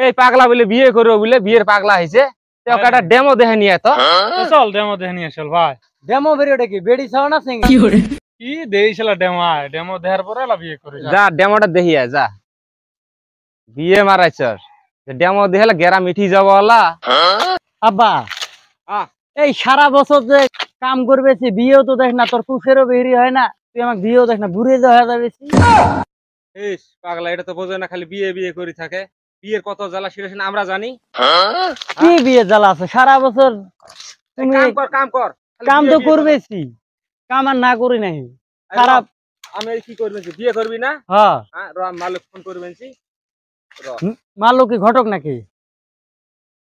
এই পাগলা বলে বিয়ে করবো বলে বিয়ের পাগলা হয়েছে ওকে একটা ডেমো দেখে নিয়ে তো চল ডেমো দেখে নিয়ে চল ভাই। ডেমো বেরিয়েটা কি বেড়ি ছাও না সিং কি দেইছিলা ডেমো আয় ডেমো দেখার পরে এলা বিয়ে করে যা ডেমোটা দেখি আয়, যা বিয়ে মারাইছস ডেমো দেখলে গেরা মিঠি যাবো ওলা। আব্বা এই সারা বছর যে কাম করবেছি বিয়েও তো দেখ না, তোর কুফেরও বেরি হয় না, তুই আমাকে বিয়েও দেখ না, ঘুরে যাওয়া যাবে। ইস পাগলা এটা তো বোঝে না, খালি বিয়ে বিয়ে করে থাকে। বিয়ের কত জ্বালা সেটা আমরা জানি। কি বিয়ে জ্বালা আছে সারা বছর? তুমি কাম কর কাম কর, কাম তো করবেছি, কাম আর না করি নাই খারাপ। আমি কি করবেন, বিয়ে করবি না? হ্যাঁ মালিক ফোন করবেন। মারলো কি ঘটক নাকি?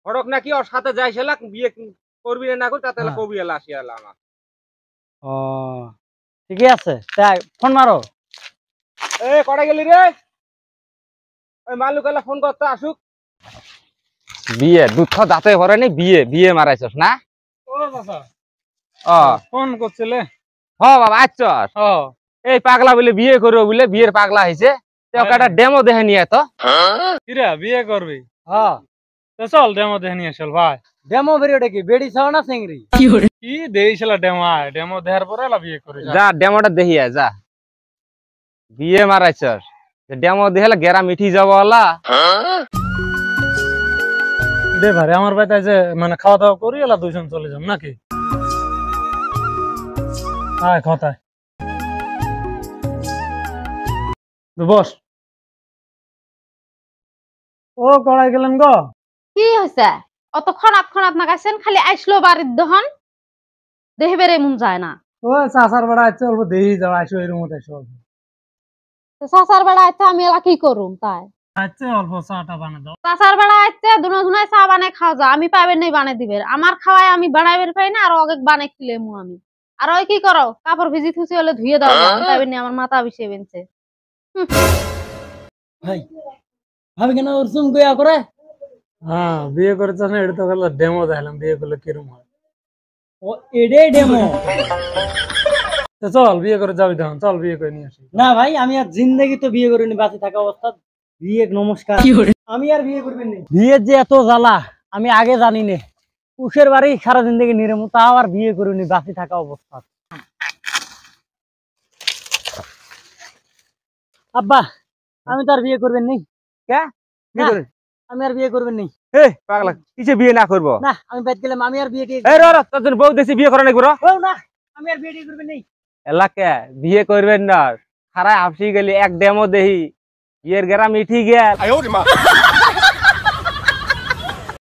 ঘটক নাকি ওর সাথে যাই সেলা বিয়ে করবি না কর তাতে কবি এলা আসি এলা আমার। ও ঠিকই আছে, তাই ফোন মারো। এ কড়া গেলি রে, ওই মালুক এলা ফোন করতে আসুক। বিয়ে দুধ দাঁতে ভরে নি, বিয়ে বিয়ে মারাইছস না? ও বাবা ও ফোন করছিলে? হ বাবা আচ্ছস। ও এই পাগলা বলে বিয়ে করবো বলে বিয়ের পাগলা হয়েছে ওকে একটা ডেমো দেখে নিয়ে তো। কিরা বিয়ে করবি? হ্যাঁ চল ডেমো দেখে নিয়ে চল ভাই। ডেমো বেরিয়েটা কি বেড়ি ছাও না সিংড়ি? কি দেইছিলা ডেমো আয় ডেমো দেখার পরে এলা বিয়ে করে যা ডেমোটা দেখি আয়, যা বিয়ে মারাইছস ডেমো দেখলে গেরা মিঠি যাবো ওলা। দে ভাই আমার বাড়িতে যে মানে খাওয়া দাওয়া করি এলা দুইজন চলে যাম নাকি? আয় খাওয়ায় বস। ও কড়াই গেলেন গো? কি হয়েছে অত খনাত খনাত নাগাছেন? খালি আইসলো বাড়ির দহন দেখে বেড়ে মন যায় না। ও চাচার বেড়া আছে অল্প দেরি যাও আসো এর মধ্যে আসো চাচার বেড়া আইতে আমি এলা কি করুম? তাই আচ্ছা অল্প চাটা বানিয়ে দাও। চাচার বেড়া আইতে দুনো দুনায় চা বানাই খাওয়া যা, আমি পাইবেন নাই বানাই দিবে। আমার খাওয়ায় আমি বানাইবের পাই না, আর ওকে বানাই খেলে মু আমি। আর ওই কি করো কাপড় ভিজি থুসি হলে ধুয়ে দাও, আমি পাইবেন নাই, আমার মাথা বিষে বেনছে। ভাই ভাবি কেন ওরসুম কইয়া করে? হ্যাঁ বিয়ে করেছ না, এটা তো গেল ডেমো দেখলাম বিয়ে করলে কিরম হয়। ও এডে ডেমো। চল বিয়ে করে যাবি তখন, চল বিয়ে করে নিয়ে আসি। না ভাই আমি আর জিন্দেগি তো বিয়ে করিনি বাঁচে থাকা অবস্থা। বিয়ে নমস্কার, আমি আর বিয়ে করবেন না। বিয়ের যে এত জ্বালা আমি আগে জানি না। উষের বাড়ি সারা জিন্দেগি নিরেমু, তাও আর বিয়ে করিনি বাঁচে থাকা অবস্থা। আব্বা আমি তো আর বিয়ে করবেন নি। কে কি করে? আমি আর বিয়ে করবেন নি। এ পাগলা কিসে বিয়ে না করবো? না আমি বাইত গেলাম, আমি আর বিয়ে টিয়ে এই র তোর জন্য বউ দেশি বিয়ে করা নাকি বড়? ও না আমি আর বিয়ে টিয়ে করবেন নি। এলাকে বিয়ে করবেন না, খারাপ হাফসি গেলি এক ডেমো দেহি বিয়ের গেরা মিঠি গেল।